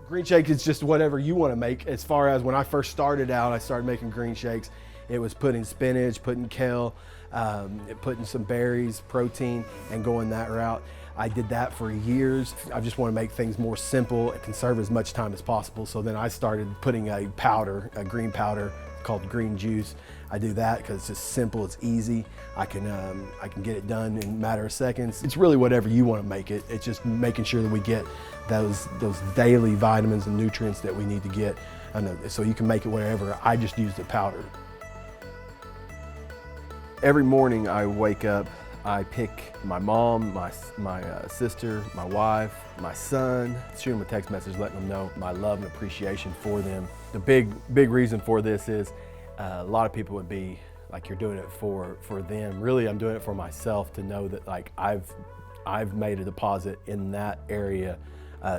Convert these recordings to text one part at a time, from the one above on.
Green shake is just whatever you want to make. As far as when I first started out, I started making green shakes. It was putting spinach, putting kale, putting some berries, protein, and going that route. I did that for years. I just want to make things more simple and conserve as much time as possible. So then I started putting a powder, a green powder called green juice. I do that because it's just simple, it's easy. I can get it done in a matter of seconds. It's really whatever you want to make it. It's just making sure that we get those daily vitamins and nutrients that we need to get. So you can make it whatever. I just use the powder. Every morning I wake up, I pick my mom, my sister, my wife, my son, shoot them a text message letting them know my love and appreciation for them. The big reason for this is a lot of people would be like, you're doing it for them. Really, I'm doing it for myself to know that like I've made a deposit in that area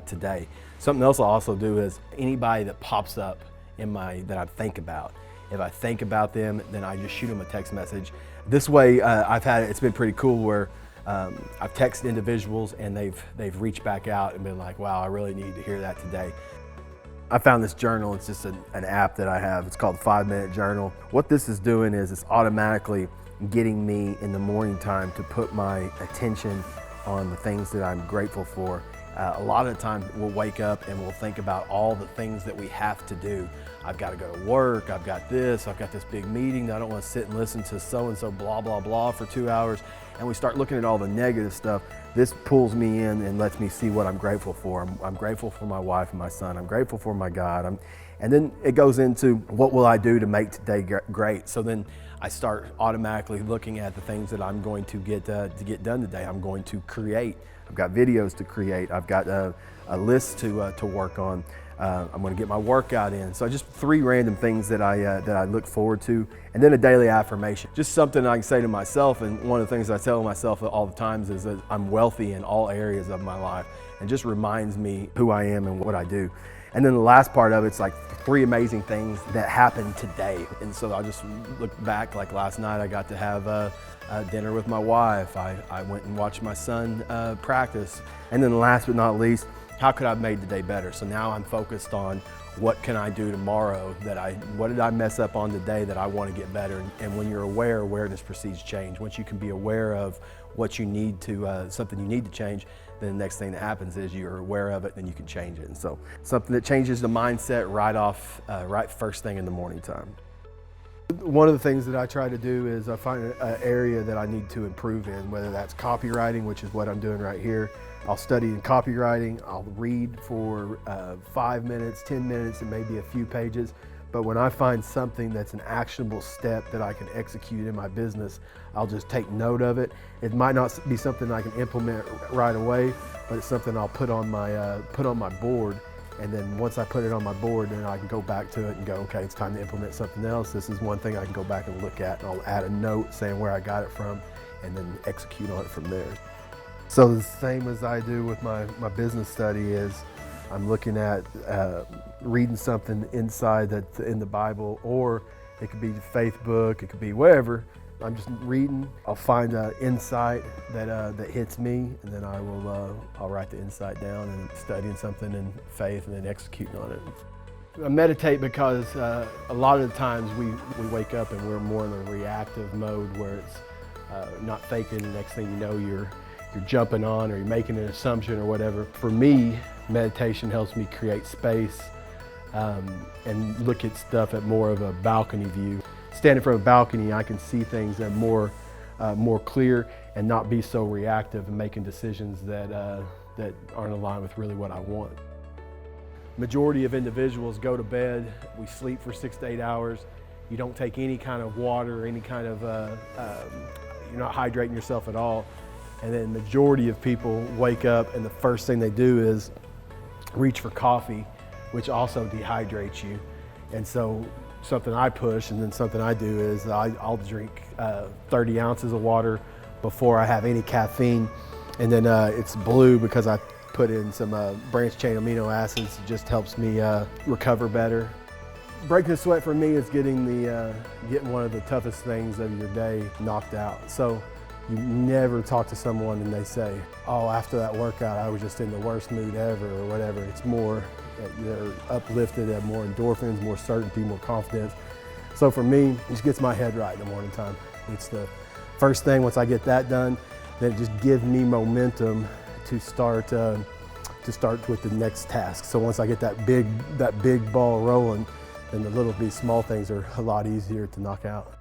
today. Something else I also do is anybody that pops up that I think about. If I think about them, then I just shoot them a text message. This way, it's been pretty cool where I've texted individuals and they've reached back out and been like, wow, I really need to hear that today. I found this journal. It's just an app that I have. It's called 5 Minute Journal. What this is doing is it's automatically getting me in the morning time to put my attention on the things that I'm grateful for. A lot of the time we'll wake up and we'll think about all the things that we have to do. I've got to go to work, I've got this big meeting, I don't want to sit and listen to so-and-so blah, blah, blah for 2 hours. And we start looking at all the negative stuff. This pulls me in and lets me see what I'm grateful for. I'm grateful for my wife and my son. I'm grateful for my God. And then it goes into what will I do to make today great? So then I start automatically looking at the things that I'm going to get done today. I'm going to create. I've got videos to create. I've got a list to work on. I'm going to get my workout in. So just 3 random things that I look forward to, and then a daily affirmation. Just something I can say to myself, and one of the things I tell myself all the times is that I'm wealthy in all areas of my life, and just reminds me who I am and what I do. And then the last part of it's like 3 amazing things that happened today. And so I'll just look back, like last night I got to have dinner with my wife. I went and watched my son practice. And then last but not least, how could I have made the day better? So now I'm focused on what can I do tomorrow what did I mess up on today that I want to get better? And when you're aware, awareness precedes change. Once you can be aware of what you need to, something you need to change, then the next thing that happens is you're aware of it and you can change it. And so something that changes the mindset right first thing in the morning time. One of the things that I try to do is I find an area that I need to improve in, whether that's copywriting, which is what I'm doing right here. I'll study in copywriting, I'll read for 5 minutes, 10 minutes, and maybe a few pages. But when I find something that's an actionable step that I can execute in my business, I'll just take note of it. It might not be something I can implement right away, but it's something I'll put on my board. And then once I put it on my board, then I can go back to it and go, okay, it's time to implement something else. This is one thing I can go back and look at, and I'll add a note saying where I got it from and then execute on it from there. So the same as I do with my business study is I'm looking at reading something inside that's in the Bible, or it could be a faith book, it could be wherever. I'm just reading. I'll find an insight that hits me, and then I'll write the insight down and studying something in faith and then executing on it. I meditate because a lot of the times we wake up and we're more in a reactive mode where it's not thinking. The next thing you know, you're jumping on or you're making an assumption or whatever. For me, meditation helps me create space and look at stuff at more of a balcony view. Standing from a balcony, I can see things that are more clear and not be so reactive and making decisions that aren't aligned with really what I want. Majority of individuals go to bed, we sleep for 6 to 8 hours. You don't take any kind of water, any kind of, you're not hydrating yourself at all. And then majority of people wake up and the first thing they do is reach for coffee, which also dehydrates you. And so something I push and then something I do is I'll drink 30 ounces of water before I have any caffeine. And then it's blue because I put in some branched chain amino acids. It just helps me recover better. Breaking the sweat for me is getting one of the toughest things of your day knocked out. So you never talk to someone and they say, oh, after that workout, I was just in the worst mood ever or whatever. It's more, They're uplifted, they have more endorphins, more certainty, more confidence. So for me, it just gets my head right in the morning time. It's the first thing. Once I get that done, then it just gives me momentum to start with the next task. So once I get that big ball rolling, then the small things are a lot easier to knock out.